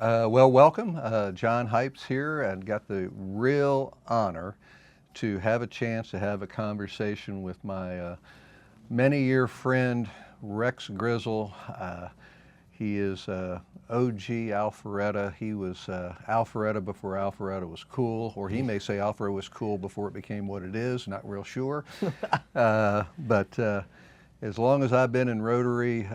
Well, welcome. John Hypes here, and got the real honor to have a chance to have a conversation with my many-year friend, Rex Grizzle. He is OG Alpharetta. He was Alpharetta before Alpharetta was cool, or he may say Alpharetta was cool before it became what it is, not real sure. But as long as I've been in Rotary,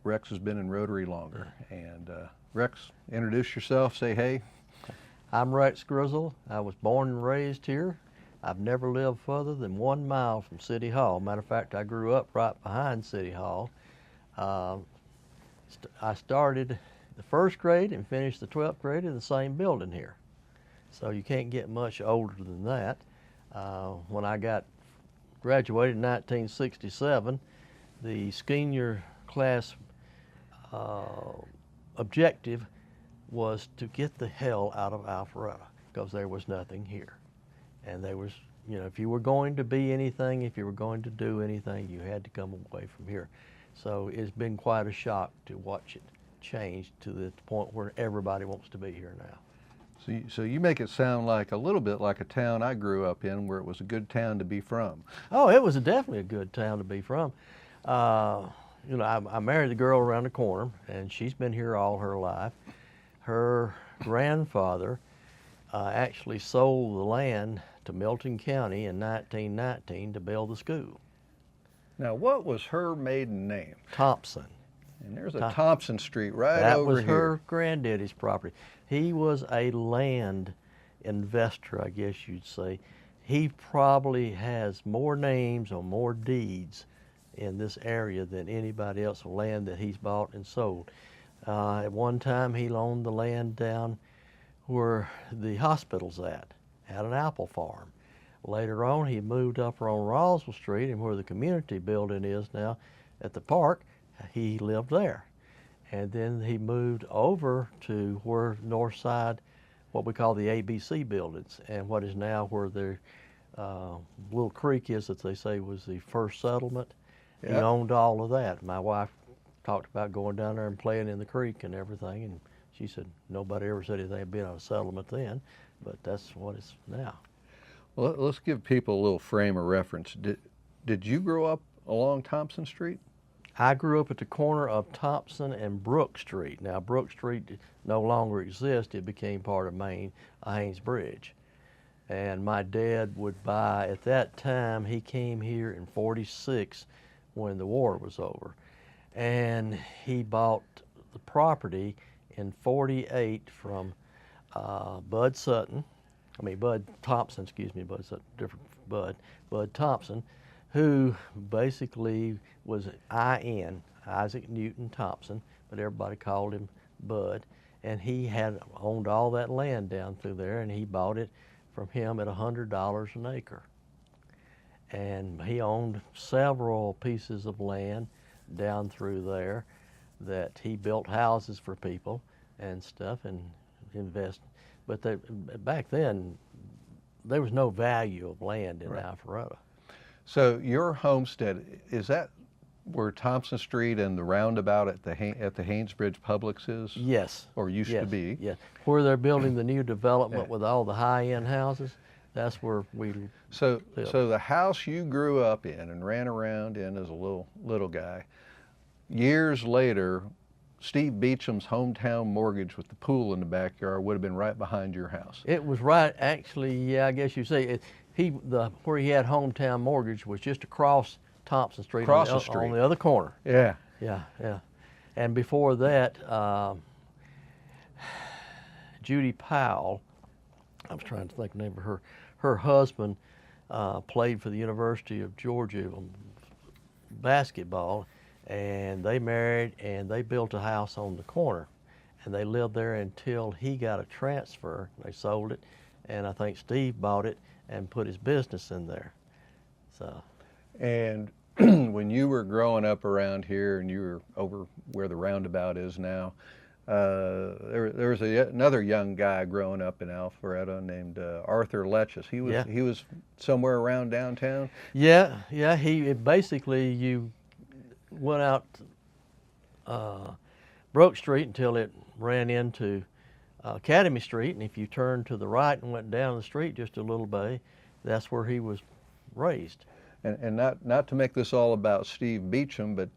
Rex has been in Rotary longer. And Rex, introduce yourself, say hey. I'm Rex Grizzle. I was born and raised here. I've never lived further than 1 mile from City Hall. Matter of fact, I grew up right behind City Hall. I started the first grade and finished the 12th grade in the same building here. So you can't get much older than that. When I graduated in 1967, the senior class objective was to get the hell out of Alpharetta, because there was nothing here. And there was, if you were going to be anything, if you were going to do anything, you had to come away from here. So it's been quite a shock to watch it change to the point where everybody wants to be here now. So you make it sound like a little bit like a town I grew up in, where it was a good town to be from. Oh, it was definitely a good town to be from. I married the girl around the corner, and she's been here all her life. Her grandfather actually sold the land to Milton County in 1919 to build the school. Now, what was her maiden name? Thompson. And there's a Thompson Street right over here. That was her granddaddy's property. He was a land investor, I guess you'd say. He probably has more names or more deeds in this area than anybody else, land that he's bought and sold. At one time, he owned the land down where the hospital's at an apple farm. Later on, he moved up on Roswell Street, and where the community building is now at the park, he lived there. And then he moved over to where north side, what we call the ABC buildings, and what is now where the little creek is that they say was the first settlement. Yep. He owned all of that. My wife talked about going down there and playing in the creek and everything, and she said nobody ever said anything about a settlement then, but that's what it's now. Well, let's give people a little frame of reference. Did you grow up along Thompson Street? I grew up at the corner of Thompson and Brook Street. Now, Brook Street no longer exists. It became part of Haynes Bridge. And my dad would buy, at that time, he came here in '46 when the war was over. And he bought the property in '48 from Bud Thompson, Bud Sutton, different Bud Thompson, who basically was Isaac Newton Thompson, but everybody called him Bud. And he had owned all that land down through there, and he bought it from him at $100 an acre. And he owned several pieces of land down through there that he built houses for people and stuff and invested. But back then, there was no value of land in Alpharetta. So your homestead, is that where Thompson Street and the roundabout at the Haynesbridge Publix is? Yes. Or used to be? Yes. Where they're building the new development with all the high-end houses, that's where we lived. So the house you grew up in and ran around in as a little guy, years later, Steve Beacham's hometown mortgage with the pool in the backyard would have been right behind your house. It was right, actually, yeah, I guess you say it. Where he had hometown mortgage was just across Thompson Street, on the other corner. Yeah. Yeah. And before that, Judy Powell, I was trying to think of the name of her husband played for the University of Georgia basketball, and they married and they built a house on the corner, and they lived there until he got a transfer. They sold it, and I think Steve bought it and put his business in there. So. And when you were growing up around here and you were over where the roundabout is now, there was another young guy growing up in Alpharetta named Arthur Letches. He was somewhere around downtown. Yeah. You went out Brook Street until it ran into Academy Street, and if you turned to the right and went down the street just a little bit, that's where he was raised. And not to make this all about Steve Beecham, but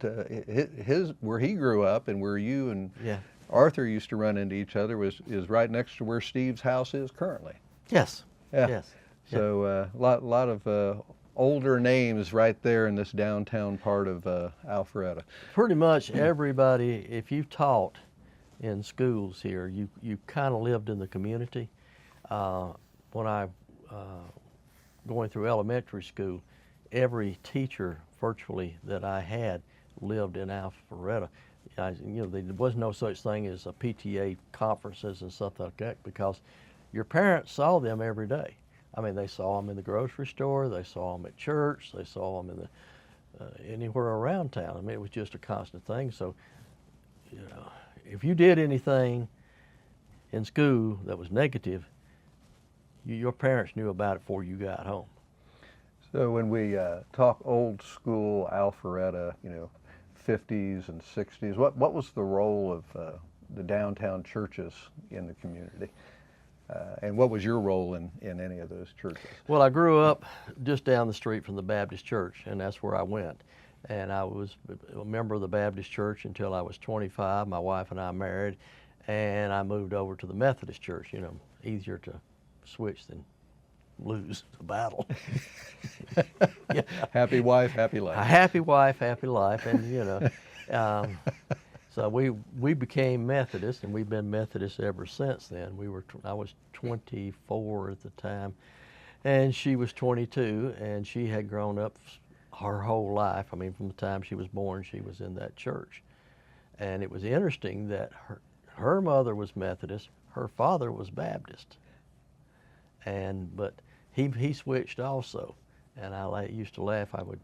his where he grew up and where you and Yeah. Arthur used to run into each other is right next to where Steve's house is currently. Yes. Yeah. Yes. So lot of older names right there in this downtown part of Alpharetta. Pretty much everybody, if you taught in schools here, you kind of lived in the community. When I going through elementary school, every teacher virtually that I had lived in Alpharetta. There was no such thing as a PTA conferences and stuff like that because your parents saw them every day. I mean, they saw them in the grocery store, they saw them at church, they saw them in the anywhere around town. I mean, it was just a constant thing. So, if you did anything in school that was negative, your parents knew about it before you got home. So when we talk old school Alpharetta, 50s and 60s, what was the role of the downtown churches in the community? And what was your role in any of those churches? Well, I grew up just down the street from the Baptist church, and that's where I went. And I was a member of the Baptist church until I was 25. My wife and I married, and I moved over to the Methodist church. Easier to switch than lose the battle. Yeah. Happy wife, happy life. A happy wife, happy life, and so we became Methodist, and we've been Methodist ever since then. I was 24 at the time, and she was 22, and she had grown up her whole life. I mean, from the time she was born, she was in that church, and it was interesting that her mother was Methodist, her father was Baptist, but he switched also, and I used to laugh. I would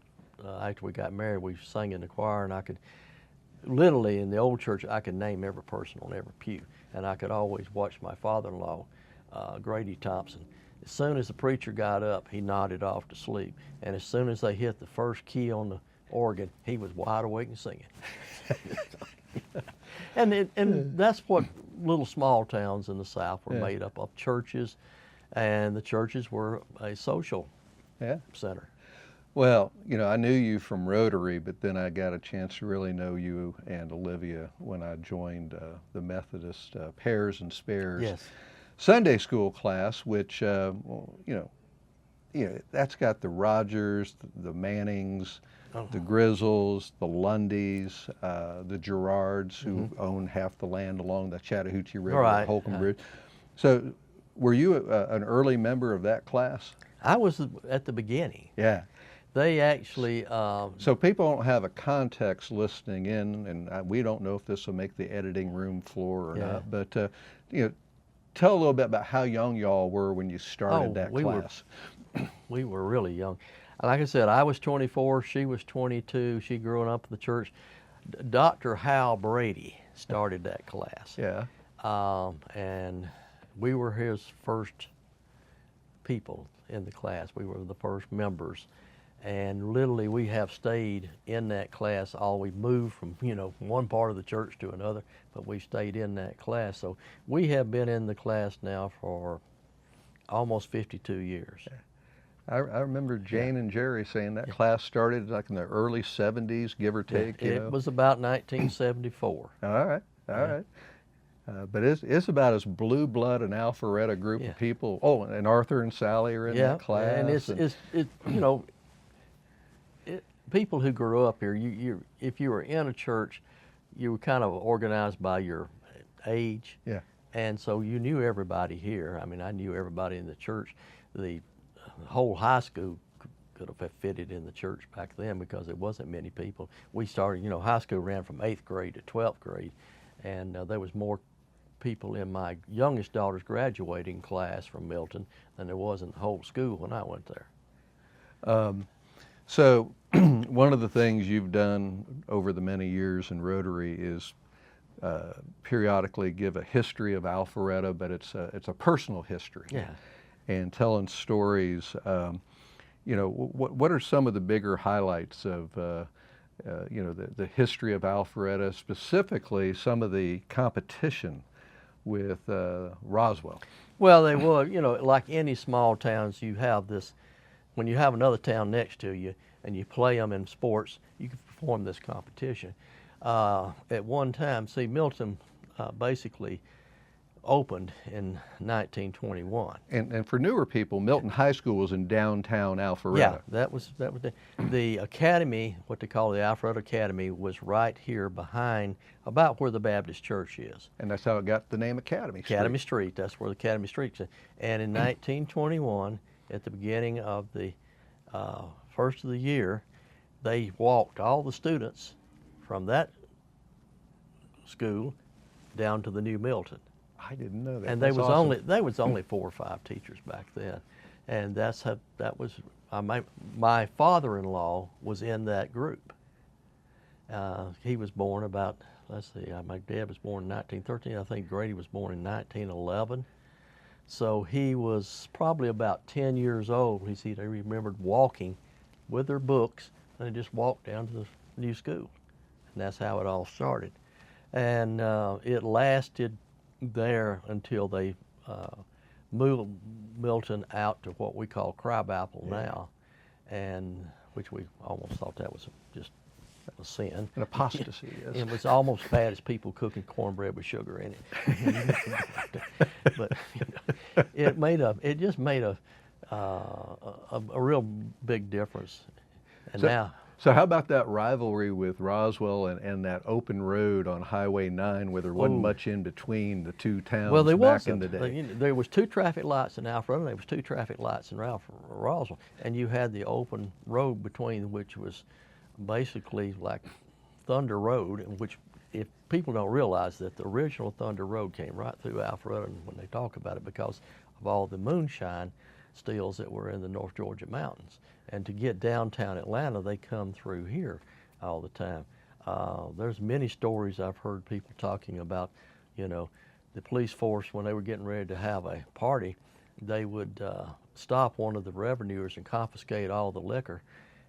after we got married, we sang in the choir, and I could. Literally, in the old church, I could name every person on every pew, and I could always watch my father-in-law, Grady Thompson. As soon as the preacher got up, he nodded off to sleep, and as soon as they hit the first key on the organ, he was wide awake and singing. and that's what little small towns in the South were made up of, churches, and the churches were a social center. Well, I knew you from Rotary, but then I got a chance to really know you and Olivia when I joined the Methodist Pairs and Spares Sunday school class, which, that's got the Rogers, the Mannings, the Grizzles, the Lundys, the Gerards, who own half the land along the Chattahoochee River, Holcomb Bridge. So were you an early member of that class? I was at the beginning. Yeah. They actually... so people don't have a context listening in, and we don't know if this will make the editing room floor or not, but tell a little bit about how young y'all were when you started that class. We were really young. Like I said, I was 24, she was 22, she grew up in the church. Dr. Hal Brady started that class. Yeah. And we were his first people in the class. We were the first members. And literally, we have stayed in that class. We moved from, one part of the church to another, but we stayed in that class. So we have been in the class now for almost 52 years. I remember Jane and Jerry saying that class started like in the early 70s, give or take. It was about 1974. All right. But it's about as blue blood an Alpharetta group of people. Oh, and Arthur and Sally are in that class. And it's people who grew up here, if you were in a church, you were kind of organized by your age. Yeah. And so you knew everybody here. I mean, I knew everybody in the church. The whole high school could have fitted in the church back then because there wasn't many people. We started, high school ran from 8th grade to 12th grade, and there was more people in my youngest daughter's graduating class from Milton than there was in the whole school when I went there. So one of the things you've done over the many years in Rotary is periodically give a history of Alpharetta, but it's a personal history. Yeah. And telling stories. What are some of the bigger highlights of the history of Alpharetta, specifically some of the competition with Roswell. Well, they were, like any small towns, you have this, when you have another town next to you and you play them in sports, you can perform this competition. At one time, see, Milton basically opened in 1921. And for newer people, Milton High School was in downtown Alpharetta. Yeah, that was the academy, what they call the Alpharetta Academy, was right here behind, about where the Baptist Church is. And that's how it got the name Academy Street. Academy Street, that's where the Academy Street is. And in 1921, at the beginning of the first of the year, they walked all the students from that school down to the new Milton. I didn't know that. And That's awesome. there was only 4 or 5 teachers back then, and that was my father-in-law was in that group. He was born about, let's see, my dad was born in 1913. I think Grady was born in 1911. So he was probably about 10 years old. He said they remembered walking with their books, and they just walked down to the new school, and that's how it all started. And it lasted there until they moved Milton out to what we call Crabapple now, and which we almost thought that was just a sin. An apostasy, yes. It was almost as bad as people cooking cornbread with sugar in it. But it just made a real big difference. And now. So how about that rivalry with Roswell and that open road on Highway 9 where there wasn't much in between the two towns back in the day? There was 2 traffic lights in Alpharetta, and there was 2 traffic lights in Roswell, and you had the open road between, which was basically like Thunder Road, in which, if people don't realize that the original Thunder Road came right through Alpharetta when they talk about it, because of all the moonshine stills that were in the North Georgia mountains. And to get downtown Atlanta, they come through here all the time. There's many stories I've heard people talking about, the police force, when they were getting ready to have a party, they would stop one of the revenuers and confiscate all the liquor.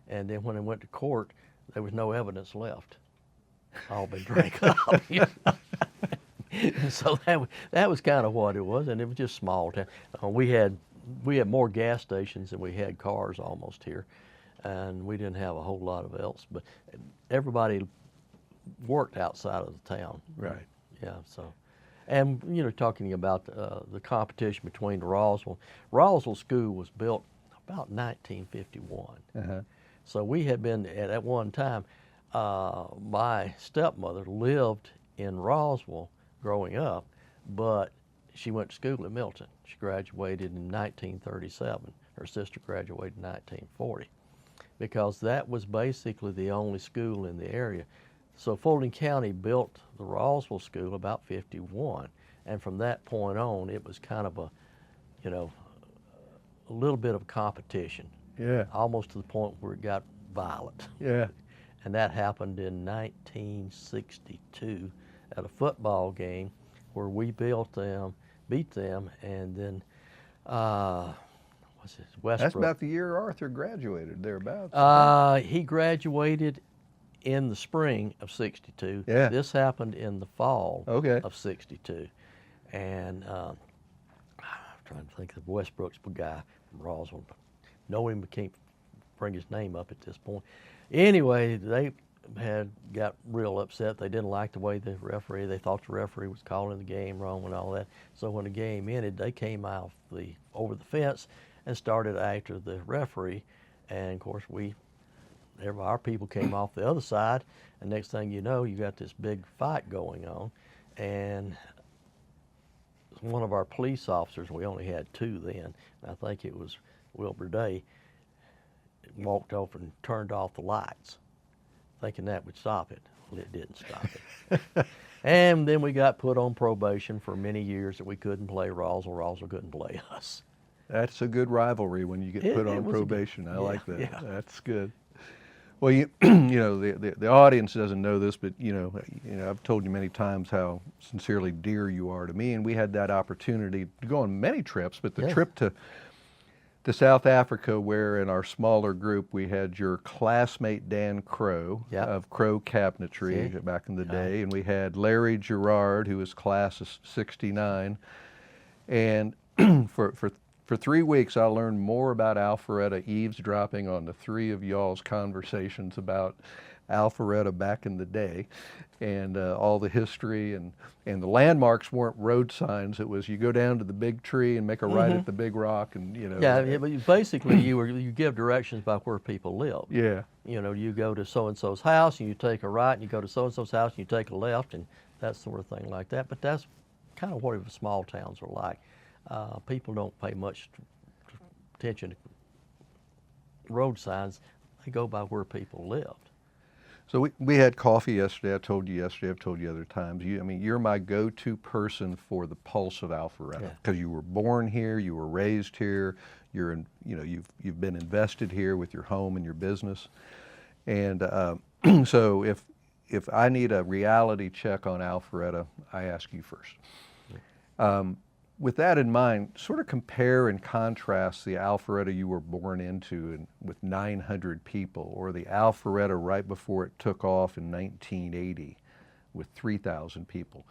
And then when they went to court, there was no evidence left. All been drank up. And so that was kind of what it was, and it was just small town. We had more gas stations than we had cars almost here, and we didn't have a whole lot of else. But everybody worked outside of the town. Right. Yeah. So, and talking about the competition between Roswell School was built about 1951. Uh-huh. So we had been at one time. My stepmother lived in Roswell growing up, but she went to school at Milton. She graduated in 1937. Her sister graduated in 1940, because that was basically the only school in the area. So Fulton County built the Roswell School about 51, and from that point on, it was kind of a little bit of a competition. Yeah. Almost to the point where it got violent. Yeah. And that happened in 1962 at a football game where we beat them, and then what's it, Westbrook. That's about the year Arthur graduated, thereabouts. He graduated in the spring of '62. Yeah. This happened in the fall of '62. And I'm trying to think of Westbrook's guy from Roswell. Know him, but can't bring his name up at this point. Anyway, they got real upset. They didn't like the way they thought the referee was calling the game wrong and all that. So when the game ended, they came out over the fence and started after the referee. And of course, our people came off the other side, and next thing you know, you got this big fight going on. And one of our police officers, we only had 2 then, and I think it was Wilbur Day, walked over and turned off the lights, thinking that would stop it. Well, it didn't stop it. And then we got put on probation for many years that we couldn't play Roswell. Roswell couldn't play us. That's a good rivalry when you get put on probation. I like that. Yeah. That's good. Well, the audience doesn't know this, but I've told you many times how sincerely dear you are to me, and we had that opportunity to go on many trips. But the trip to to South Africa, where in our smaller group we had your classmate Dan Crow Yep. of Crow Cabinetry See? back in the day, and we had Larry Gerard, who was class of '69, and for 3 weeks I learned more about Alpharetta eavesdropping on the three of y'all's conversations about Alpharetta back in the day, and all the history, and the landmarks weren't road signs. It was you go down to the big tree and make a right at the big rock, and you know. Yeah, but basically you give directions by where people live. Yeah. You know, you go to so-and-so's house and you take a right, and you go to so-and-so's house and you take a left, and that sort of thing like that. But that's kind of what small towns are like. People don't pay much attention to road signs. They go by where people lived. So we had coffee yesterday. I told you yesterday. I've told you other times. You're my go-to person for the pulse of Alpharetta, because you were born here, you were raised here. You've been invested here with your home and your business, and so if I need a reality check on Alpharetta, I ask you first. With that in mind, sort of compare and contrast the Alpharetta you were born into with 900 people, or the Alpharetta right before it took off in 1980 with 3,000 people.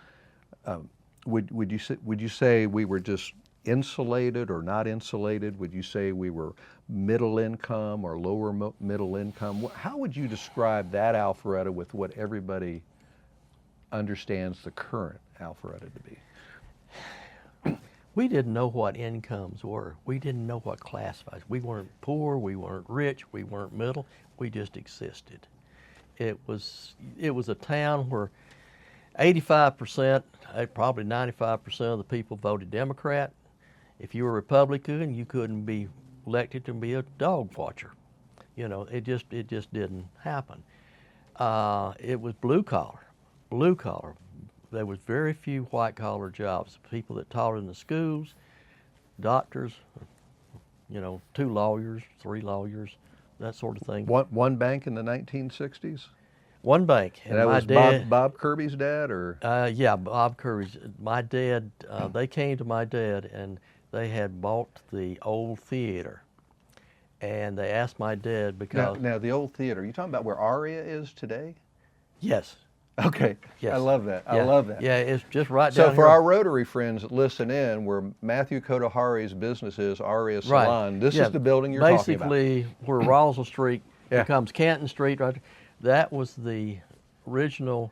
Would you say we were just insulated or not insulated? Would you say we were middle income or lower middle income? How would you describe that Alpharetta with what everybody understands the current Alpharetta to be? We didn't know what incomes were. We didn't know what classifies. We weren't poor, we weren't rich, we weren't middle. We just existed. It was a town where 85%, probably 95% of the people voted Democrat. If you were Republican, you couldn't be elected to be a dog watcher. You know, it just didn't happen. It was blue collar. There was very few white-collar jobs. People that taught in the schools, doctors, 2 lawyers, 3 lawyers, that sort of thing. One bank in the 1960s? One bank. And that was Bob Kirby's dad, or? Yeah, Bob Kirby's. My dad, they came to my dad, and they had bought the old theater. And they asked my dad because... Now the old theater, are you talking about where Aria is today? Yes. Okay, yes. I love that. Yeah. I love that. Yeah, it's just right down So for here. our Rotary friends that listen in, where Matthew Kotahari's business is, Aria Salon, this is the building you're talking about. Basically, where Roswell Street becomes Canton Street, right? That was the original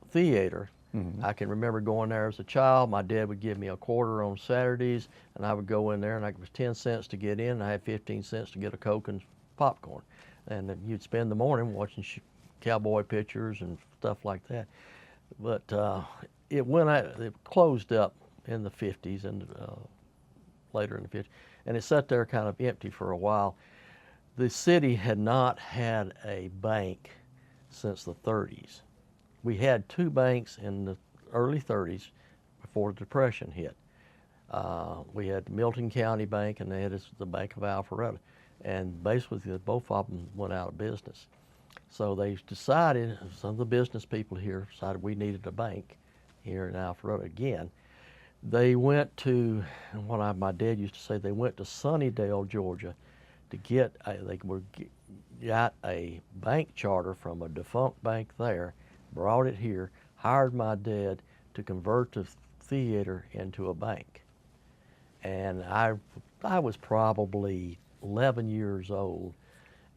theater. Mm-hmm. I can remember going there as a child. My dad would give me a quarter on Saturdays, and I would go in there, and it was 10 cents to get in, and I had 15 cents to get a Coke and popcorn. And then you'd spend the morning watching cowboy pictures and stuff like that. But it closed up in the 50s and later in the 50s, and it sat there kind of empty for a while. The city had not had a bank since the 30s. We had 2 banks in the early 30s before the Depression hit. We had Milton County Bank, and they had the Bank of Alpharetta, and basically both of them went out of business. So they decided, some of the business people here decided we needed a bank here in Alpharetta again. They went to, my dad used to say, they went to Sunnydale, Georgia to got a bank charter from a defunct bank there, brought it here, hired my dad to convert the theater into a bank. And I was probably 11 years old.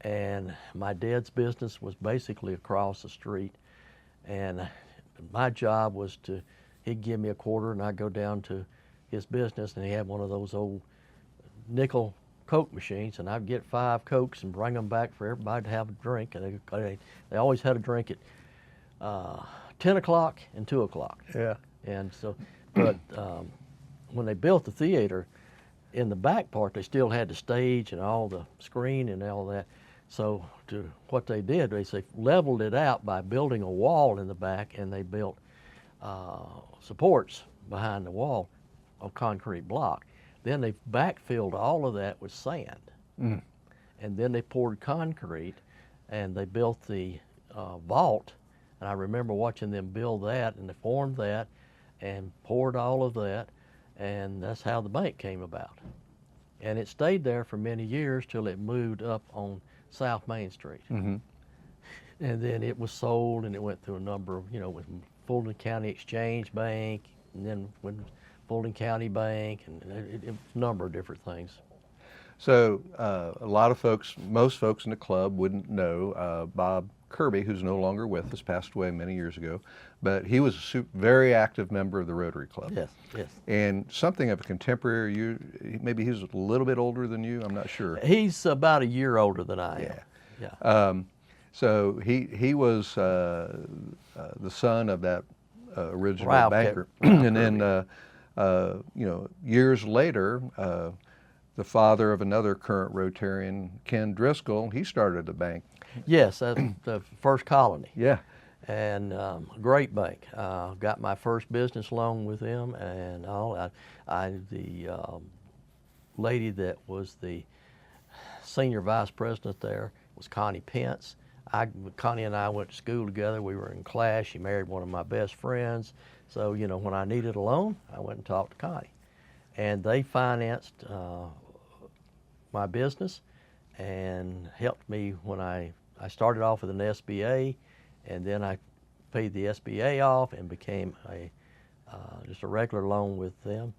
And my dad's business was basically across the street, and my job was he'd give me a quarter, and I'd go down to his business, and he had one of those old nickel Coke machines, and I'd get 5 Cokes and bring them back for everybody to have a drink. And they always had a drink at 10 o'clock and 2 o'clock. Yeah. And so, but when they built the theater, in the back part, they still had the stage and all the screen and all that. So what they did, they leveled it out by building a wall in the back, and they built supports behind the wall of concrete block. Then they backfilled all of that with sand. Mm. And then they poured concrete, and they built the vault. And I remember watching them build that, and they formed that and poured all of that, and that's how the bank came about. And it stayed there for many years till it moved up on South Main Street. Mm-hmm. And then it was sold, and it went through a number of, with Fulton County Exchange Bank, and then when Fulton County Bank, and a number of different things. So a lot of folks, most folks in the club wouldn't know Bob Kirby, who's no longer with us, passed away many years ago, but he was a very active member of the Rotary Club. Yes, yes. And something of a contemporary, maybe he's a little bit older than you, I'm not sure. He's about a year older than I am. Yeah. So he was the son of that original Ralph banker. Kirby. And then, years later, the father of another current Rotarian, Ken Driscoll, he started a bank. Yes, that's the First Colony. Yeah. And great bank. Got my first business loan with them, and all. The lady that was the senior vice president there was Connie Pence. Connie and I went to school together. We were in class. She married one of my best friends. So, when I needed a loan, I went and talked to Connie. And they financed my business and helped me when I started off with an SBA, and then I paid the SBA off and became just a regular loan with them.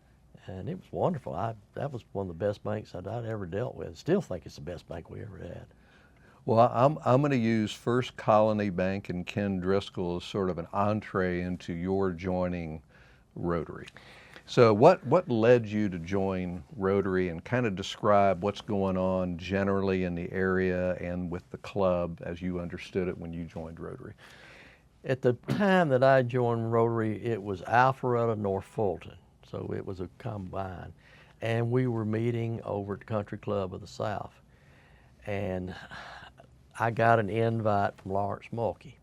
And it was wonderful. That was one of the best banks I'd ever dealt with. Still think it's the best bank we ever had. Well, I'm going to use First Colony Bank and Ken Driscoll as sort of an entree into your joining Rotary. So what led you to join Rotary, and kind of describe what's going on generally in the area and with the club as you understood it when you joined Rotary? At the time that I joined Rotary, it was Alpharetta, North Fulton. So it was a combine. And we were meeting over at the Country Club of the South. And I got an invite from Lawrence Mulkey.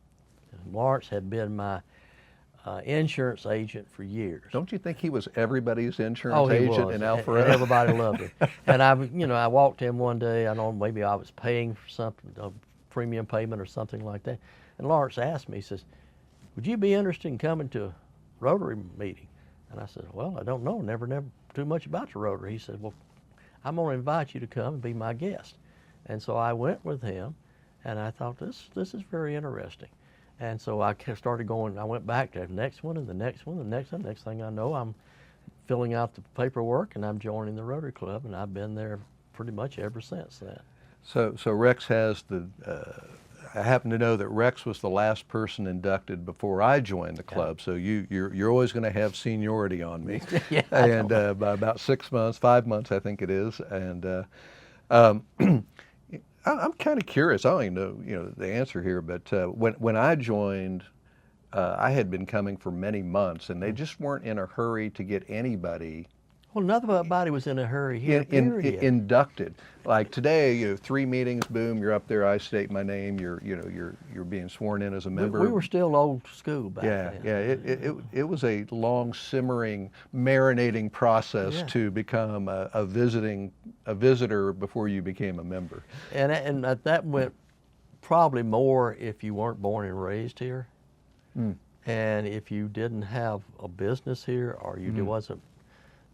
And Lawrence had been my insurance agent for years. Don't you think he was everybody's insurance agent in Alpharetta? And everybody loved him. And I walked in one day. I don't know, maybe I was paying for something, a premium payment or something like that. And Lawrence asked me, he says, "Would you be interested in coming to a Rotary meeting?" And I said, "Well, I don't know, never too much about the Rotary." He said, "Well, I'm going to invite you to come and be my guest." And so I went with him, and I thought, this is very interesting. And so I started going. I went back to the next one and the next one, the next one. Next thing I know, I'm filling out the paperwork, and I'm joining the Rotary Club, and I've been there pretty much ever since then. So Rex has I happen to know that Rex was the last person inducted before I joined the club. Yeah. So you're always going to have seniority on me. Yeah, and by about 6 months, 5 months, I think it is. And I'm kind of curious. I don't even know the answer here, but when I joined, I had been coming for many months, and they just weren't in a hurry to get anybody. Well, nobody was in a hurry here. Inducted. Like today, 3 meetings, boom, you're up there. I state my name. You're being sworn in as a member. We were still old school back then. Yeah. It was a long, simmering, marinating process to become a visitor before you became a member. And that went probably more if you weren't born and raised here, and if you didn't have a business here, or you wasn't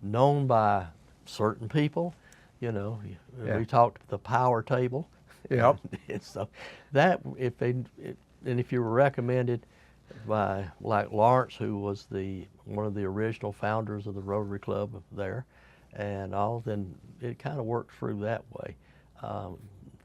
known by certain people. We talked the power table. Yep. And so that if you were recommended by like Lawrence, who was one of the original founders of the Rotary Club there, and all, then it kind of worked through that way.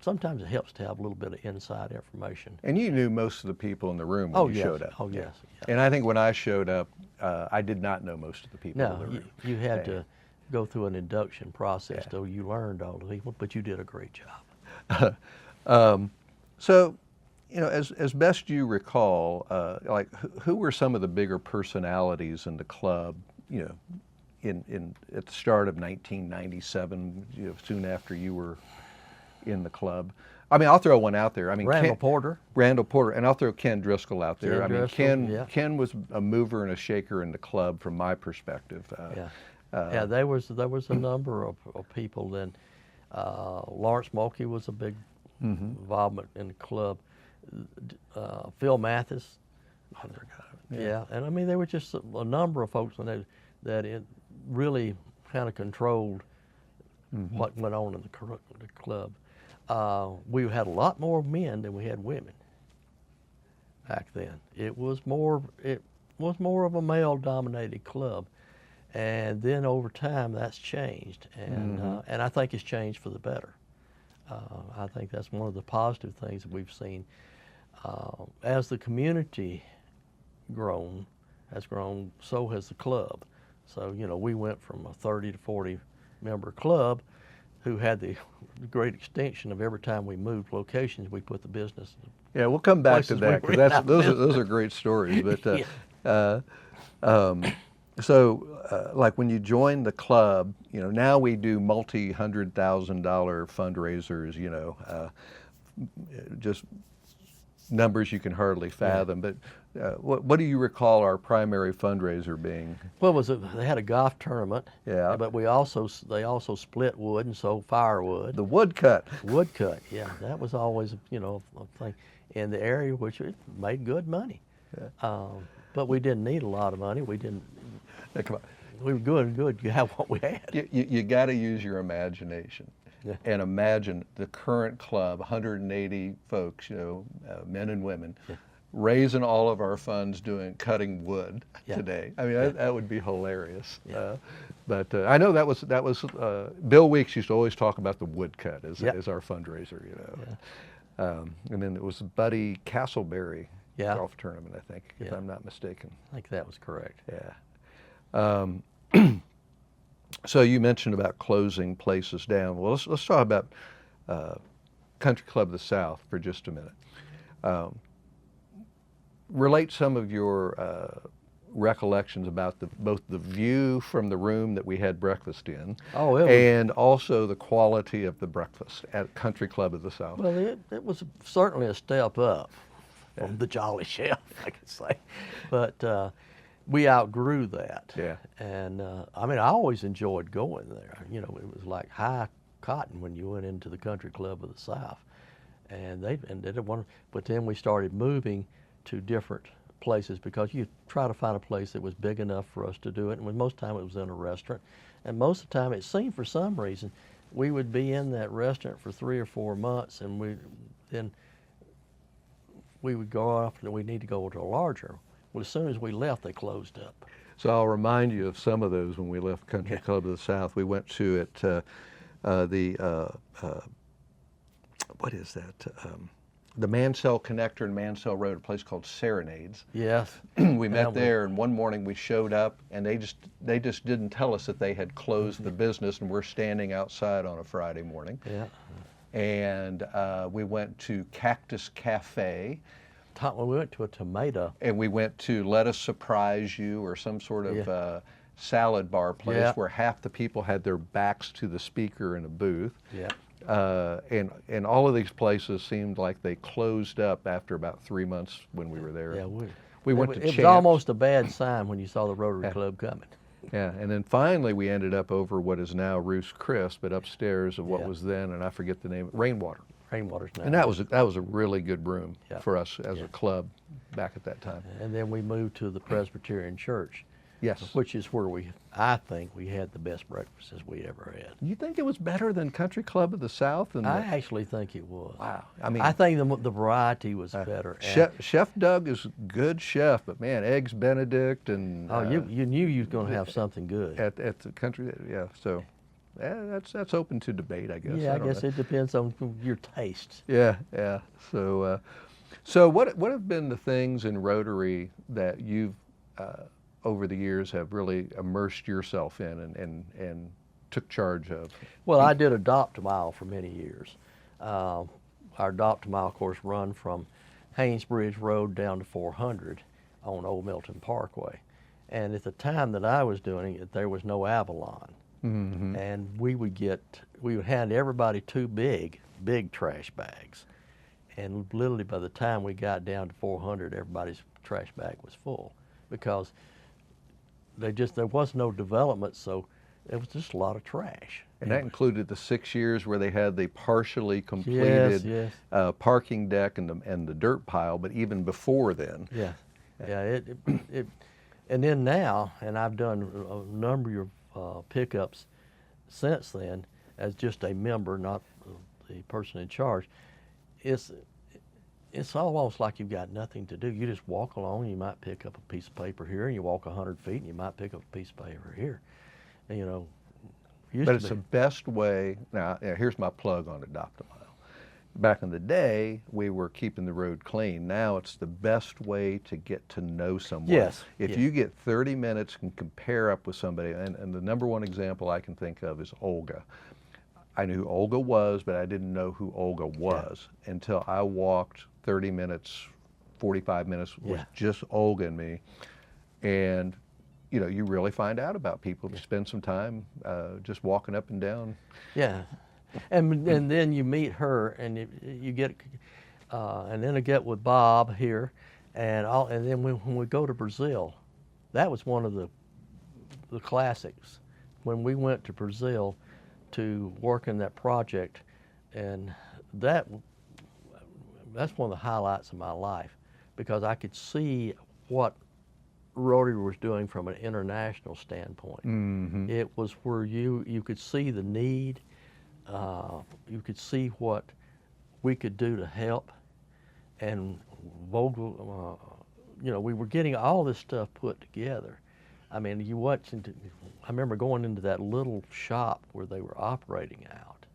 Sometimes it helps to have a little bit of inside information. And you knew most of the people in the room when you showed up. Oh, yes. And I think when I showed up, I did not know most of the people in the room. You had to go through an induction process, so you learned all the people, but you did a great job. So, as best you recall, who were some of the bigger personalities in the club, at the start of 1997, soon after you were in the club? I mean, I'll throw one out there. I mean, Randall Porter, and I'll throw Ken Driscoll out there. Ken was a mover and a shaker in the club from my perspective. There was a number of people then. Lawrence Mulkey was a big involvement in the club. Phil Mathis. And I mean, there were just a number of folks that it really kind of controlled what went on in the club. We had a lot more men than we had women back then. It was more of a male-dominated club, and then over time that's changed, and I think it's changed for the better. I think that's one of the positive things that we've seen. As the community has grown, so has the club. So, we went from a 30 to 40 member club who had the great extension of every time we moved locations, we put the business. Yeah, we'll come back to that because those are great stories. But like when you joined the club, now we do multi-$100,000 fundraisers. Just numbers you can hardly fathom. But what do you recall our primary fundraiser being? Well, they had a golf tournament. Yeah. But they also split wood and sold firewood. The woodcut. Woodcut, yeah. That was always a thing in the area, which it made good money. Yeah. But we didn't need a lot of money. We didn't. Now, come on. We were good. You have what we had. You got to use your imagination. Yeah. And imagine the current club, 180 folks, men and women, raising all of our funds cutting wood today. I mean, that would be hilarious. Yeah. But I know that was Bill Weeks used to always talk about the woodcut as our fundraiser, Yeah. And then it was Buddy Castleberry golf tournament, I think, if Yeah. I'm not mistaken. I think that was correct. Yeah. So you mentioned about closing places down. Well, let's talk about Country Club of the South for just a minute. Relate some of your recollections about both the view from the room that we had breakfast in, and also the quality of the breakfast at Country Club of the South. Well, it was certainly a step up from the Jolly Chef, I could say, but we outgrew that. Yeah. And I always enjoyed going there. It was like high cotton when you went into the Country Club of the South, and they did one. But then we started moving to different places because you try to find a place that was big enough for us to do it. And most of the time it was in a restaurant, and most of the time it seemed for some reason we would be in that restaurant for 3 or 4 months, and we would go off and we need to go to a larger. Well, as soon as we left, they closed up. So I'll remind you of some of those when we left Country Club of the South. We went to what is that? The Mansell Connector and Mansell Road, a place called Serenades. Yes. We met there, and one morning we showed up, and they just didn't tell us that they had closed the business, and we're standing outside on a Friday morning. Yeah. And we went to Cactus Cafe. We went to a tomato. And we went to Let Us Surprise You, or some sort of salad bar place where half the people had their backs to the speaker in a booth. Yeah. And all of these places seemed like they closed up after about 3 months when we were there. Yeah, we went to It was Champs. almost a bad sign when you saw the Rotary Club coming. Yeah, and then finally we ended up over what is now Roost Chris, but upstairs of what was then, and I forget the name, Rainwater. Rainwater's now. And that was a really good room for us as a club back at that time. And then we moved to the Presbyterian Church. Yes. Which is where I think we had the best breakfasts we ever had. You think it was better than Country Club of the South? I actually think it was. Wow. I think the variety was better. Chef Doug is a good chef, but man, Eggs Benedict and you knew you was going to have something good at the country. Yeah, so that's open to debate, I guess. Yeah, I guess it depends on your tastes. Yeah. So what have been the things in Rotary that you've over the years have really immersed yourself in and took charge of? Well, I did Adopt-A-Mile for many years. Our Adopt-A-Mile, of course, run from Haynesbridge Road down to 400 on Old Milton Parkway. And at the time that I was doing it, there was no Avalon. Mm-hmm. And we would hand everybody 2 big trash bags. And literally by the time we got down to 400, everybody's trash bag was full because there was no development, so it was just a lot of trash. And that included the 6 years where they had the partially completed parking deck and the dirt pile, but even before then. And then now, and I've done a number of pickups since then, as just a member, not the person in charge, it's almost like you've got nothing to do. You just walk along. You might pick up a piece of paper here, and you walk 100 feet, and you might pick up a piece of paper here. And, you know, But it's the best way. Now, here's my plug on Adopt a Mile. Back in the day, we were keeping the road clean. Now it's the best way to get to know someone. Yes. If you get 30 minutes and compare up with somebody, and the number one example I can think of is Olga. I knew who Olga was, but I didn't know who Olga was until I walked 30 minutes, 45 minutes with just Olga and me. And you know, you really find out about people. You spend some time just walking up and down. Yeah, and then you meet her, and you get, and then I get with Bob here, and then when we go to Brazil, that was one of the classics. When we went to Brazil to work in that project, and that's one of the highlights of my life, because I could see what Rotary was doing from an international standpoint. Mm-hmm. It was where you could see the need, you could see what we could do to help, and Vogel, you know, we were getting all this stuff put together. I mean, I remember going into that little shop where they were operating out,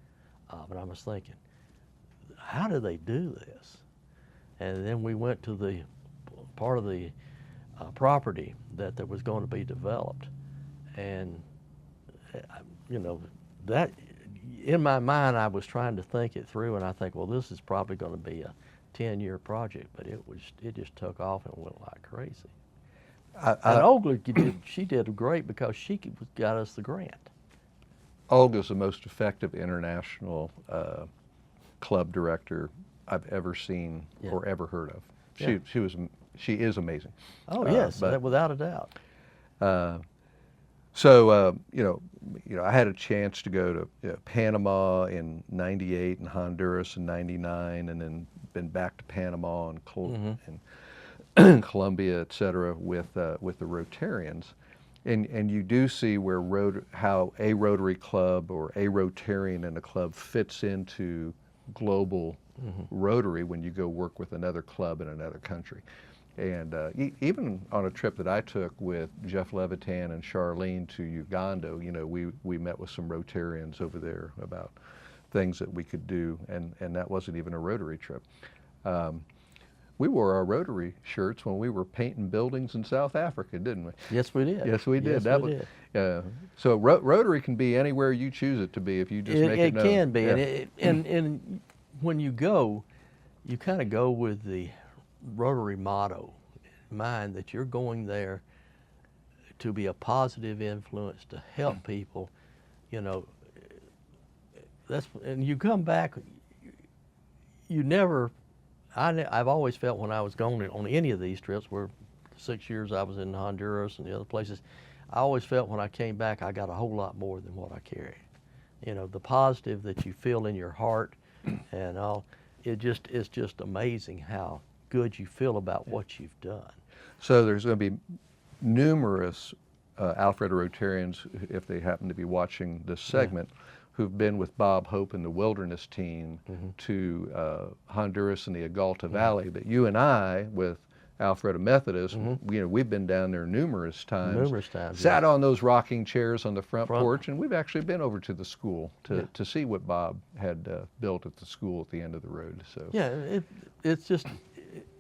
but I was thinking, how do they do this? And then we went to the part of the property that was going to be developed, and you know, that in my mind I was trying to think it through, and I think, well, this is probably going to be a 10-year project, but it just took off and went like crazy. And Olga, she did great because she got us the grant. Olga's the most effective international club director I've ever seen or ever heard of. She is amazing. Oh yes, without a doubt. So you know, I had a chance to go to Panama in '98 and Honduras in '99, and then been back to Panama and Colombia, et cetera, with the Rotarians, and you do see where how a Rotary club or a Rotarian in a club fits into global Rotary when you go work with another club in another country. And even on a trip that I took with Jeff Levitan and Charlene to Uganda, you know, we met with some Rotarians over there about things that we could do, and that wasn't even a Rotary trip. We wore our Rotary shirts when we were painting buildings in South Africa, didn't we? Yes, we did. Yes, we did. Yes, we did. So Rotary can be anywhere you choose it to be if you just make it known. It can be, and when you go, you kind of go with the Rotary motto in mind, that you're going there to be a positive influence, to help people. You know, and you come back, you never. I've always felt when I was going on any of these trips, where 6 years I was in Honduras and the other places, I always felt when I came back I got a whole lot more than what I carried. You know, the positive that you feel in your heart and all, it's just amazing how good you feel about what you've done. So there's going to be numerous Alpharetta Rotarians, if they happen to be watching this segment, who've been with Bob Hope and the Wilderness team to Honduras and the Agulta Valley. But you and I, with Alpharetta Methodist, you know, we've been down there numerous times. Sat on those rocking chairs on the front porch, and we've actually been over to the school to see what Bob had built at the school at the end of the road. So it's just,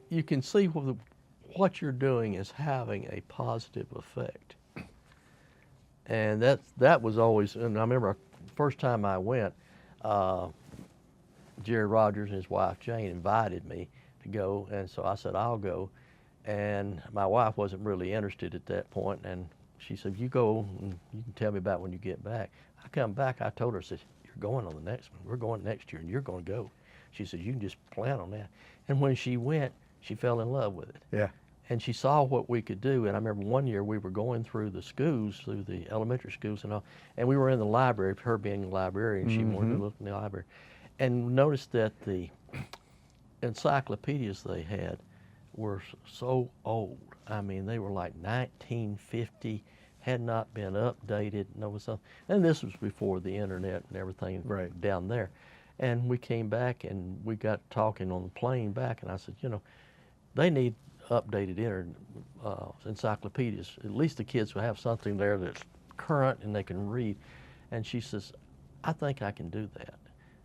you can see what you're doing is having a positive effect. And that was always, and I remember first time I went, Jerry Rogers and his wife Jane invited me to go, and so I said, I'll go. And my wife wasn't really interested at that point, and she said, you go and you can tell me about when you get back. I come back, I told her, I said, you're going on the next one. We're going next year, and you're going to go. She said, you can just plan on that. And when she went, she fell in love with it. Yeah. And she saw what we could do. And I remember one year we were going through the schools, through the elementary schools and all, and we were in the library, her being a librarian, she wanted to look in the library, and noticed that the encyclopedias they had were so old. I mean, they were like 1950, had not been updated. And this was before the internet and everything Right. down there. And we came back and we got talking on the plane back, and I said, they need updated encyclopedias. At least the kids will have something there that's current and they can read. And she says, I think I can do that.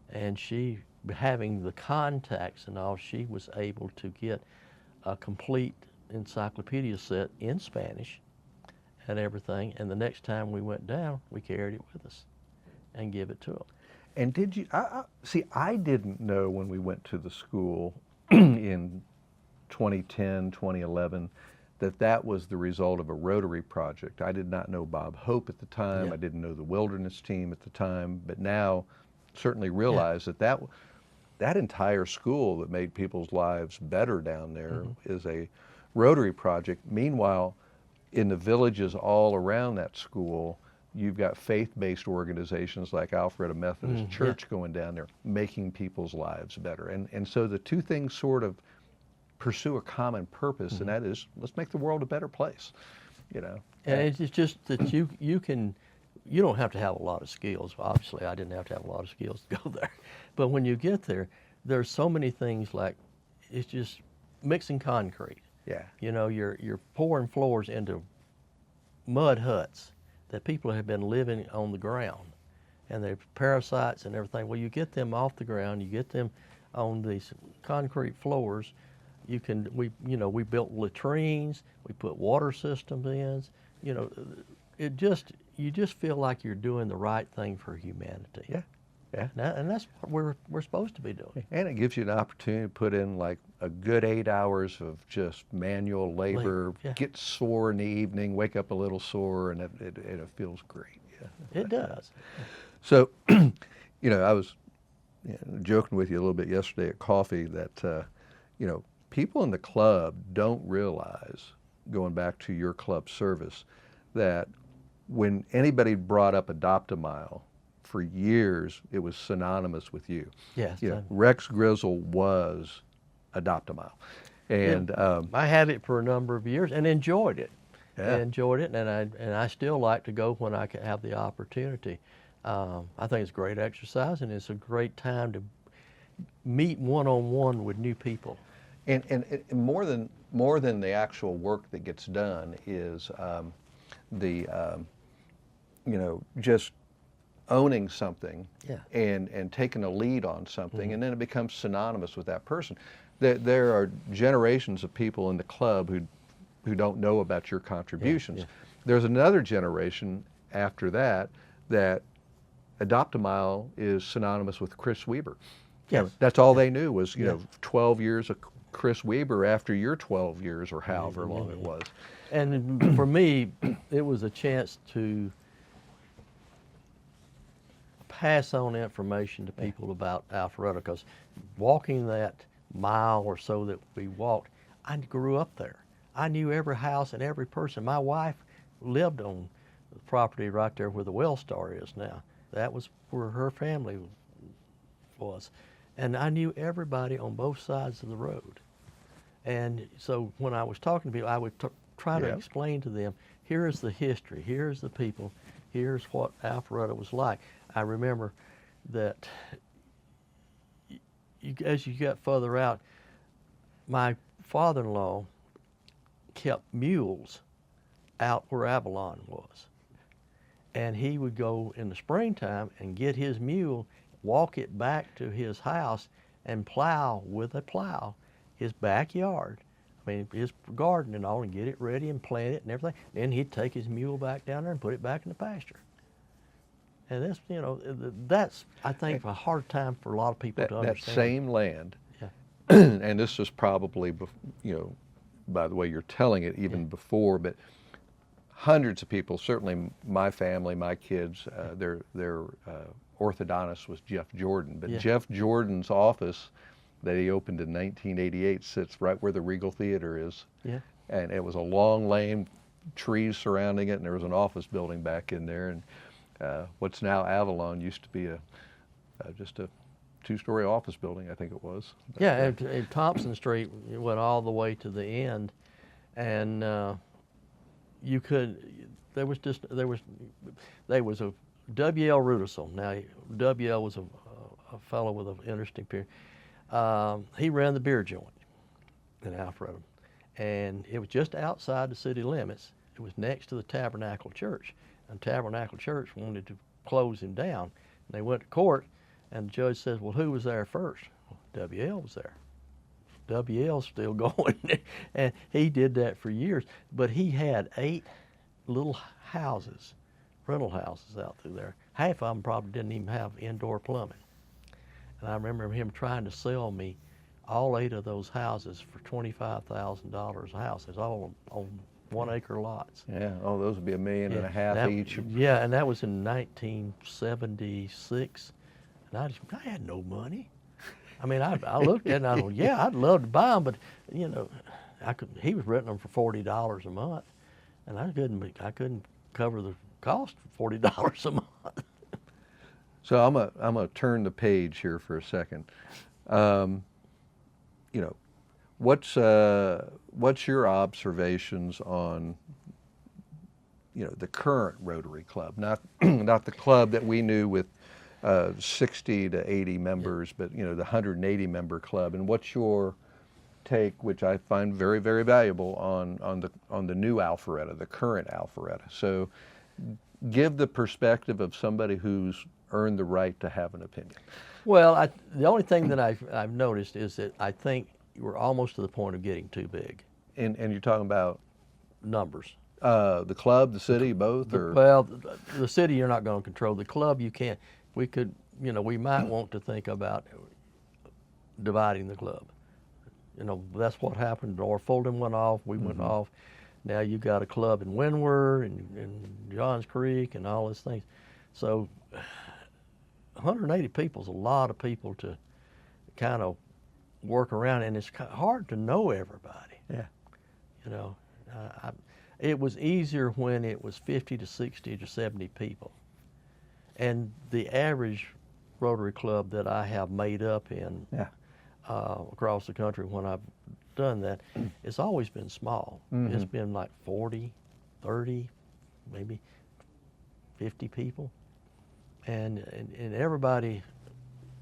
And she, having the contacts and all, she was able to get a complete encyclopedia set in Spanish and everything. And the next time we went down, we carried it with us and give it to them. And did you, see, I didn't know when we went to the school in 2010, 2011, that was the result of a Rotary project. I did not know Bob Hope at the time. Yeah. I didn't know the Wilderness team at the time, but now certainly realize that entire school that made people's lives better down there is a Rotary project. Meanwhile, in the villages all around that school, you've got faith-based organizations like Alpharetta Methodist Church going down there, making people's lives better. And so the two things sort of pursue a common purpose, and that is, let's make the world a better place, And it's just that you don't have to have a lot of skills. Obviously, I didn't have to have a lot of skills to go there. But when you get there, there's so many things, like it's just mixing concrete. Yeah. You're pouring floors into mud huts that people have been living on the ground, and they're parasites and everything. Well, you get them off the ground, you get them on these concrete floors. We built latrines, we put water systems in. You just feel like you're doing the right thing for humanity. Yeah. Yeah. And that's what we're supposed to be doing. And it gives you an opportunity to put in like a good 8 hours of just manual labor, get sore in the evening, wake up a little sore, and it feels great. Yeah. It does. So, I was joking with you a little bit yesterday at coffee that, people in the club don't realize, going back to your club service, that when anybody brought up Adopt-A-Mile, for years it was synonymous with you. Yes. Rex Grizzle was Adopt-A-Mile. And I had it for a number of years and enjoyed it. Yeah. And I still like to go when I can have the opportunity. I think it's great exercise, and it's a great time to meet one-on-one with new people. And more than the actual work that gets done is just owning something and taking a lead on something, and then it becomes synonymous with that person. There are generations of people in the club who don't know about your contributions. Yeah. There's another generation after that Adopt-A-Mile is synonymous with Chris Weber. Yes. That's all they knew was 12 years of Chris Weber after your 12 years or however long it was. And for me, it was a chance to pass on information to people about Alpharetta, because walking that mile or so that we walked, I grew up there. I knew every house and every person. My wife lived on the property right there where the Well Star is now. That was where her family was. And I knew everybody on both sides of the road. And so when I was talking to people, I would try to explain to them, here is the history, here's the people, here's what Alpharetta was like. I remember that as you got further out, my father-in-law kept mules out where Avalon was. And he would go in the springtime and get his mule, walk it back to his house, and plow with a plow his backyard. I mean, his garden and all, and get it ready and plant it and everything. Then he'd take his mule back down there and put it back in the pasture. And that's, I think, a hard time for a lot of people to understand. That same land, and this is probably, by the way you're telling it, even before, but hundreds of people, certainly my family, my kids, their orthodontist was Jeff Jordan. But Jeff Jordan's office that he opened in 1988 sits right where the Regal Theater is. Yeah. And it was a long lane, trees surrounding it, and there was an office building back in there. And what's now Avalon used to be just a two-story office building, I think it was. Yeah, and Thompson Street went all the way to the end, and there was a W.L. Rudisell. Now, W.L. was a fellow with an interesting period. He ran the beer joint in Alpharetta, and it was just outside the city limits. It was next to the Tabernacle Church, and Tabernacle Church wanted to close him down. And they went to court, and the judge says, well, who was there first? Well, W.L. was there. W.L.'s still going, and he did that for years. But he had 8 little houses, rental houses out through there. Half of them probably didn't even have indoor plumbing. And I remember him trying to sell me all 8 of those houses for $25,000 a house. It's all on 1 acre lots. Yeah. Oh, those would be $1.5 million each. Yeah, and that was in 1976. And I had no money. I mean, I looked at it and I thought, yeah, I'd love to buy them, but you know, he was renting them for $40 a month, and I couldn't cover the cost for $40 a month. So I'm gonna turn the page here for a second. You know, what's your observations on, you know, the current Rotary Club, not the club that we knew with 60 to 80 members, but you know, the 180 member club, and what's your take, which I find very, very valuable, on the new Alpharetta, the current Alpharetta. So give the perspective of somebody who's earned the right to have an opinion. Well, the only thing that I've noticed is that I think we're almost to the point of getting too big. And you're talking about numbers. The club, the city, both? Or? Well, the city you're not going to control. The club you can't. We could, you know, we might want to think about dividing the club. You know, that's what happened. Norfolden went off, we went off. Now you got a club in Windward and Johns Creek and all those things. So 180 people is a lot of people to kind of work around, and it's hard to know everybody. Yeah. You know, it was easier when it was 50 to 60 to 70 people. And the average Rotary Club that I have made up in across the country when I've done that, it's always been small. It's been like 40, 30, maybe 50 people. And everybody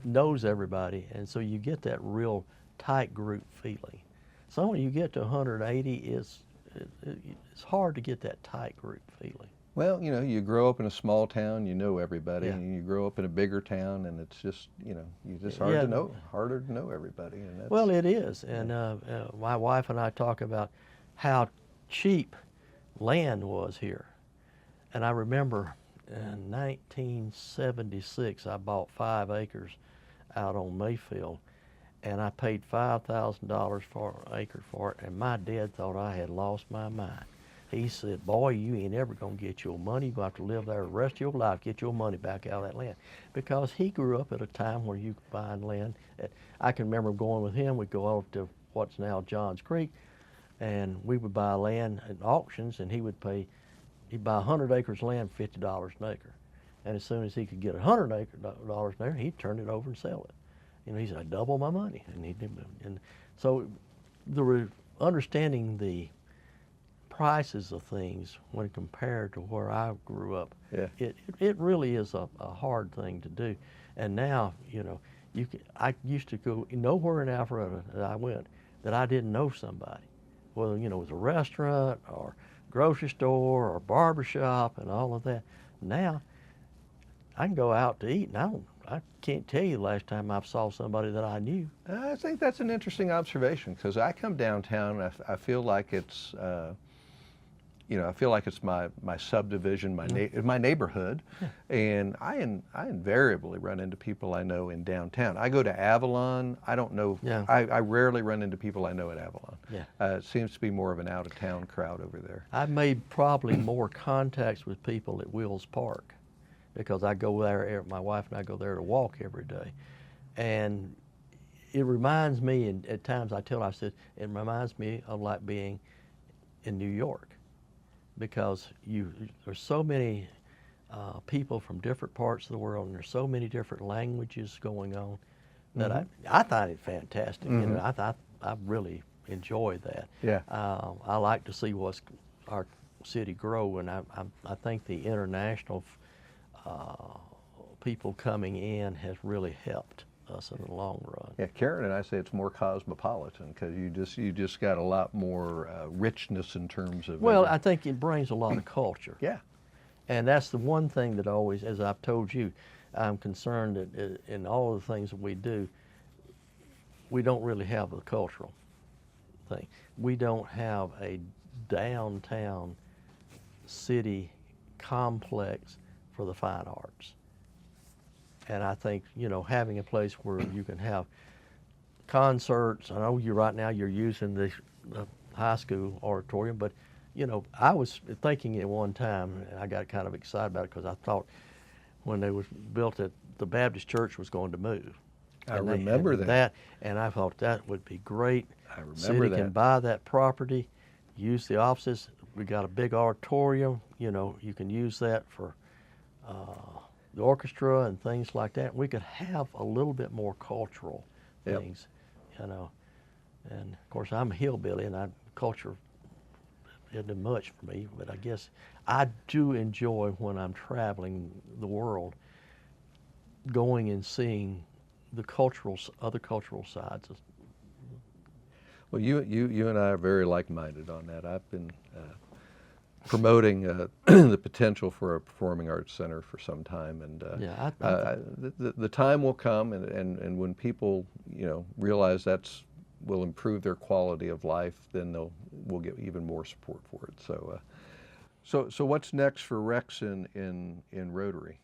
knows everybody, and so you get that real tight group feeling. So when you get to 180, it's hard to get that tight group feeling. Well, you know, you grow up in a small town, you know everybody, and you grow up in a bigger town, and it's just, you know, harder to know everybody. And that's, well, it is, and my wife and I talk about how cheap land was here. And I remember in 1976, I bought 5 acres out on Mayfield, and I paid $5,000 for an acre for it, and my dad thought I had lost my mind. He said, boy, you ain't ever going to get your money. You're going to have to live there the rest of your life, get your money back out of that land. Because he grew up at a time where you could buy land. I can remember going with him. We'd go over to what's now Johns Creek, and we would buy land at auctions, and he'd buy 100 acres of land for $50 an acre. And as soon as he could get $100 an acre, he'd turn it over and sell it. You know, he said, I double my money. And so understanding the prices of things when compared to where I grew up, it really is a hard thing to do. And now, you know, I used to go nowhere in Alpharetta that I went that I didn't know somebody. Whether, you know, it was a restaurant or grocery store or barber shop and all of that. Now, I can go out to eat, and I can't tell you the last time I saw somebody that I knew. I think that's an interesting observation, because I come downtown and I feel like it's, you know, I feel like it's my subdivision, my neighborhood, and I invariably run into people I know in downtown. I go to Avalon. I don't know. I rarely run into people I know at Avalon. It seems to be more of an out-of-town crowd over there. I've made probably more contacts with people at Wills Park, because I go there. My wife and I go there to walk every day, and it reminds me. And at times I said it reminds me of like being in New York. Because there's so many people from different parts of the world, and there's so many different languages going on that I find it fantastic. You know, I really enjoy that. I like to see what's our city grow, and I think the international people coming in has really helped us in the long run. Yeah, Karen and I say it's more cosmopolitan because you just got a lot more richness in terms of. Well, I think it brings a lot of culture. Yeah. And that's the one thing that always, as I've told you, I'm concerned that in all of the things that we do, we don't really have a cultural thing. We don't have a downtown city complex for the fine arts. And I think, having a place where you can have concerts. I know right now you're using the high school auditorium, but I was thinking at one time, and I got kind of excited about it because I thought when they was built it, the Baptist church was going to move. I remember that. And I thought that would be great. I remember City that. can buy that property, use the offices. We got a big auditorium. You can use that for the orchestra and things like that. We could have a little bit more cultural things, And of course, I'm a hillbilly, and culture isn't much for me. But I guess I do enjoy when I'm traveling the world, going and seeing the other cultural sides. Well, you and I are very like-minded on that. I've been promoting the potential for a performing arts center for some time, and the time will come, and when people realize will improve their quality of life, then we'll get even more support for it. So what's next for Rex in Rotary?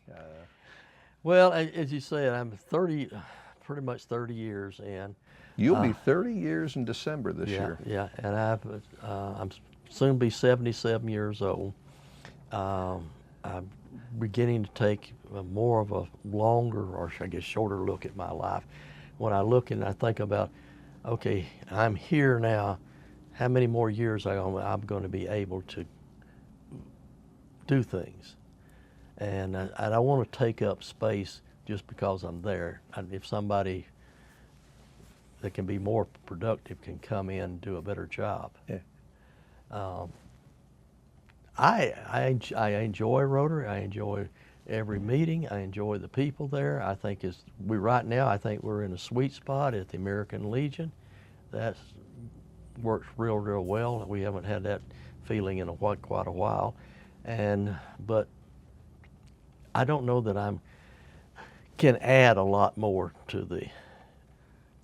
Well, as you said, I'm pretty much 30 years in. You'll be 30 years in December this year. Yeah, and I'm soon be 77 years old. I'm beginning to take more of a longer, or I guess shorter look at my life. When I look and I think about, okay, I'm here now, how many more years I'm going to be able to do things? And I don't want to take up space just because I'm there. If somebody that can be more productive can come in and do a better job. Yeah. I enjoy Rotary. I enjoy every meeting. I enjoy the people there. I think right now I think we're in a sweet spot at the American Legion. That works real well. We haven't had that feeling in quite a while, but I don't know that can add a lot more to the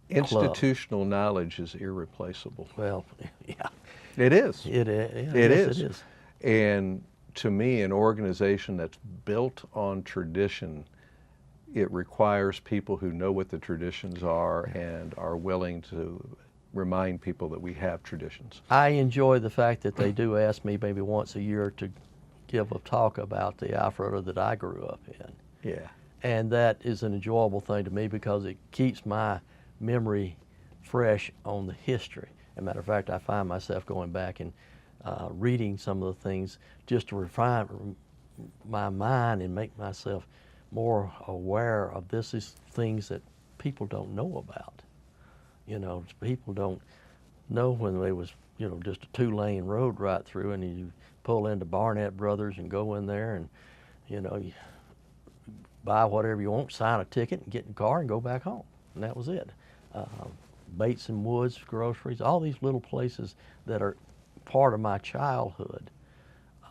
institutional knowledge is irreplaceable. Well, yeah. It is. It is. And to me, an organization that's built on tradition, it requires people who know what the traditions are and are willing to remind people that we have traditions. I enjoy the fact that they do ask me maybe once a year to give a talk about the Alpharetta that I grew up in. Yeah. And that is an enjoyable thing to me because it keeps my memory fresh on the history. As a matter of fact, I find myself going back and reading some of the things just to refine my mind and make myself more aware of this is things that people don't know about. People don't know when there was, just a 2-lane road right through, and you pull into Barnett Brothers and go in there and, you buy whatever you want, sign a ticket, and get in the car and go back home. And that was it. Bates and Woods groceries, all these little places that are part of my childhood.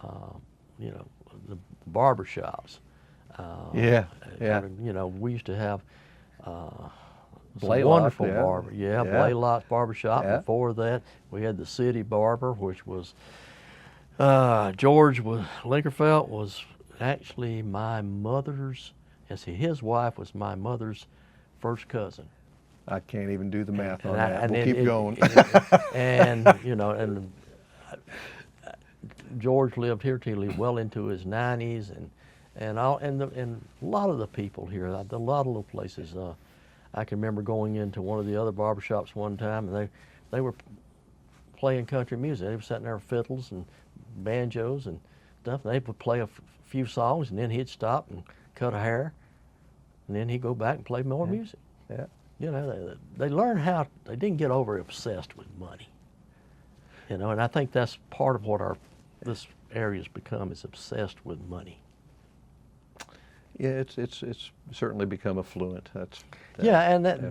The barber shops. Yeah. We used to have Blaylock, wonderful yeah. barber. Yeah, Yeah. Blaylock's barbershop. Yeah. Before that, we had the City Barber, which was George Linkerfeld was actually my mother's. His wife was my mother's first cousin. I can't even do the math on And that. We'll keep going. And George lived here till he was well into his 90s, and a lot of the people here, a lot of little places. I can remember going into one of the other barbershops one time, and they were playing country music. They were sitting there with fiddles and banjos and stuff. And they would play a few songs, and then he'd stop and cut a hair, and then he'd go back and play more music. Yeah. They learned how. They didn't get over obsessed with money. And I think that's part of what this area's become is obsessed with money. Yeah, it's certainly become affluent. Yeah, and yeah.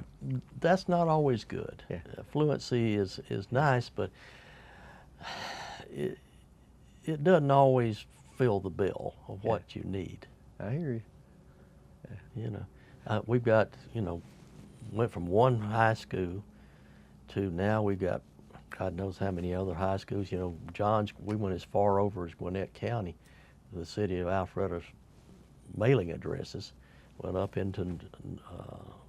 that's not always good. Yeah. Fluency is nice, but it doesn't always fill the bill of what you need. I hear you. You know, we've got, went from one high school to now we've got God knows how many other high schools. We went as far over as Gwinnett County, the city of Alpharetta's mailing addresses. Went up into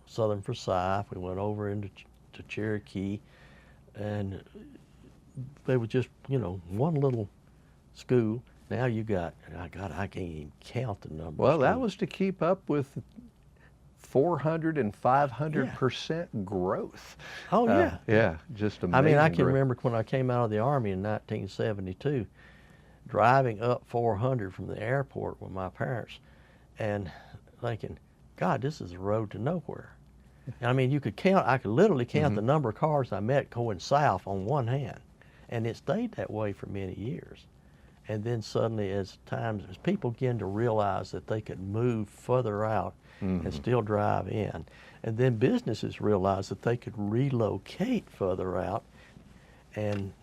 southern Forsyth. We went over into to Cherokee, and they were just, one little school. Now you got, God, I can't even count the number. Well, that was to keep up with 400 and 500% growth. Oh, yeah. Yeah, just amazing. I mean, I can growth. remember when I came out of the Army in 1972, driving up 400 from the airport with my parents and thinking, God, this is a road to nowhere. I mean, I could literally count the number of cars I met going south on one hand. And it stayed that way for many years. And then suddenly, as people began to realize that they could move further out and still drive in, and then businesses realized that they could relocate further out and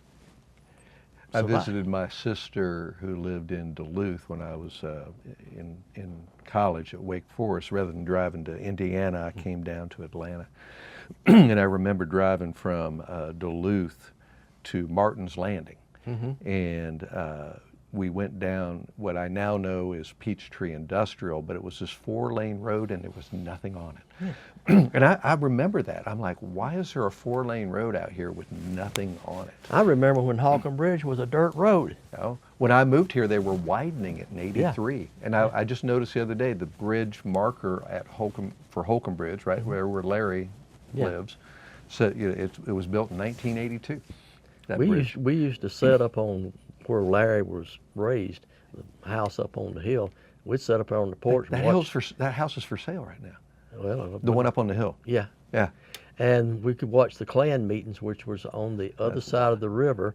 I survive. visited my sister who lived in Duluth when I was in college at Wake Forest. Rather than driving to Indiana, I came down to Atlanta. And I remember driving from Duluth to Martin's Landing. And we went down what I now know is Peachtree Industrial, but it was this 4-lane road and there was nothing on it. And I remember that. I'm like, why is there a 4-lane road out here with nothing on it? I remember when Holcomb Bridge was a dirt road. When I moved here, they were widening it in '83. Yeah. And I just noticed the other day the bridge marker at Holcomb Bridge, right where Larry lives, so it was built in 1982. We used to set up on where Larry was raised, the house up on the hill. We'd set up on the porch. That house is for sale right now. Well, the one up on the hill. Yeah. Yeah. And we could watch the Klan meetings, which was on the other side of the river.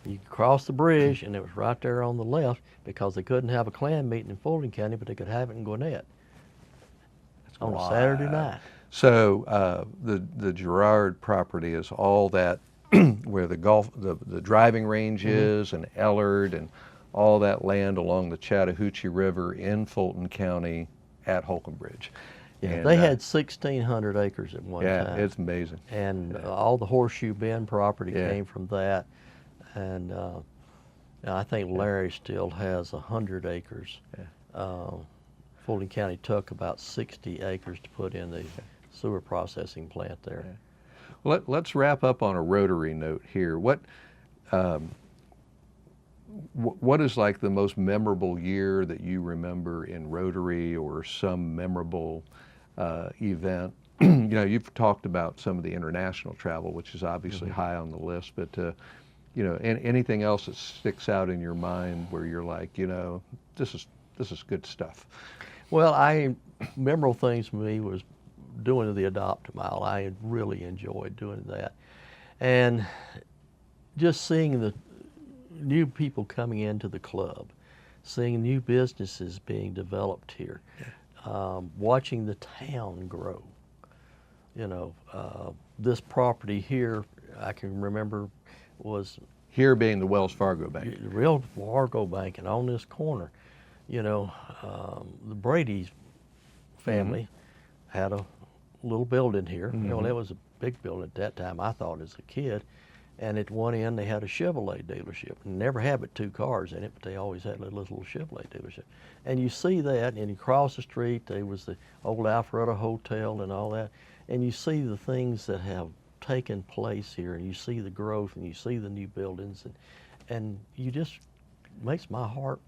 You could cross the bridge, and it was right there on the left because they couldn't have a Klan meeting in Fulton County, but they could have it in Gwinnett on a Saturday night. So the Girard property is all that where the driving range is, and Ellard, and all that land along the Chattahoochee River in Fulton County at Holcomb Bridge. Yeah, and, they had 1,600 acres at one time. Yeah, it's amazing. And all the Horseshoe Bend property came from that. And I think Larry still has 100 acres. Fulton County took about 60 acres to put in the sewer processing plant there. Let's wrap up on a Rotary note here. What is like the most memorable year that you remember in Rotary, or some memorable event? You've talked about some of the international travel, which is obviously high on the list, but anything else that sticks out in your mind where you're like, this is good stuff? Well, memorable things for me was doing the Adopt a Mile. I had really enjoyed doing that. And just seeing the new people coming into the club, seeing new businesses being developed here, watching the town grow. This property here, I can remember, was... Here being the Wells Fargo Bank. The real Fargo Bank, and on this corner, the Brady's family had a little building here. It was a big building at that time, I thought, as a kid. And at one end, they had a Chevrolet dealership. Never had but 2 cars in it, but they always had a little Chevrolet dealership. And you see that, and you cross the street, there was the old Alpharetta Hotel and all that. And you see the things that have taken place here, and you see the growth, and you see the new buildings, and you just makes my heart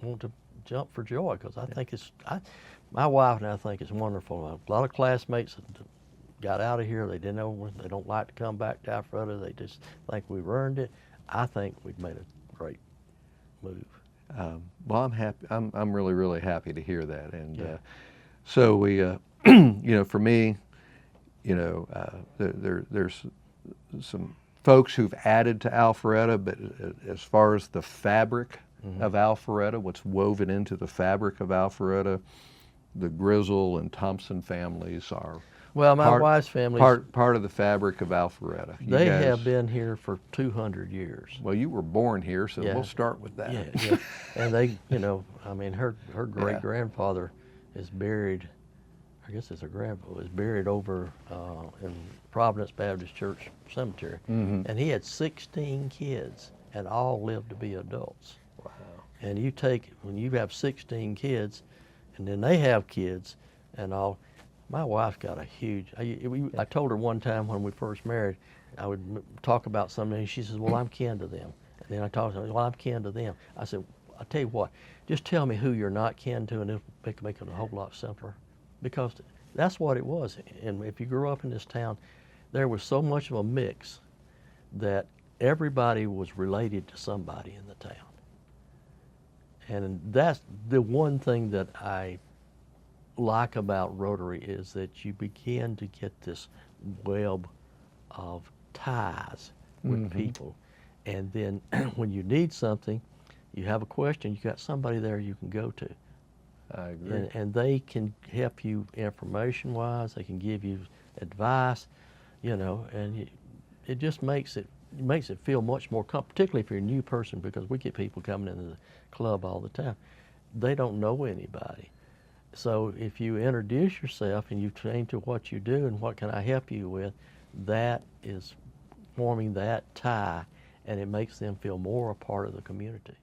want to jump for joy, because I think my wife and I think it's wonderful. A lot of classmates got out of here. They don't like to come back to Alpharetta. They just think we've earned it. I think we've made a great move. Well, I'm happy. I'm really, really happy to hear that. And so we, for me, there's some folks who've added to Alpharetta, but as far as the fabric of Alpharetta, what's woven into the fabric of Alpharetta, the Grizzle and Thompson families are Well, my wife's family, part of the fabric of Alpharetta. You they guys- have been here for 200 years. Well, you were born here, so Yeah. we'll start with that. Yeah. And they, I mean, her great grandfather is buried. I guess it's her grandfather was buried over in Providence Baptist Church Cemetery, and he had 16 kids, and all lived to be adults. Wow. And when you have 16 kids, and then they have kids, and all. My wife's got a huge. I told her one time when we first married, I would talk about something, and she says, "Well, I'm kin to them." And then I talked to her, "Well, I'm kin to them." I said, "I'll tell you what, just tell me who you're not kin to, and it'll make it a whole lot simpler." Because that's what it was. And if you grew up in this town, there was so much of a mix that everybody was related to somebody in the town. And that's the one thing that I like about Rotary, is that you begin to get this web of ties with people. And then when you need something, you have a question, you got somebody there you can go to. I agree. And they can help you information-wise, they can give you advice, and it just makes it feel much more particularly if you're a new person, because we get people coming into the club all the time. They don't know anybody. So if you introduce yourself and you train to what you do and what can I help you with, that is forming that tie, and it makes them feel more a part of the community.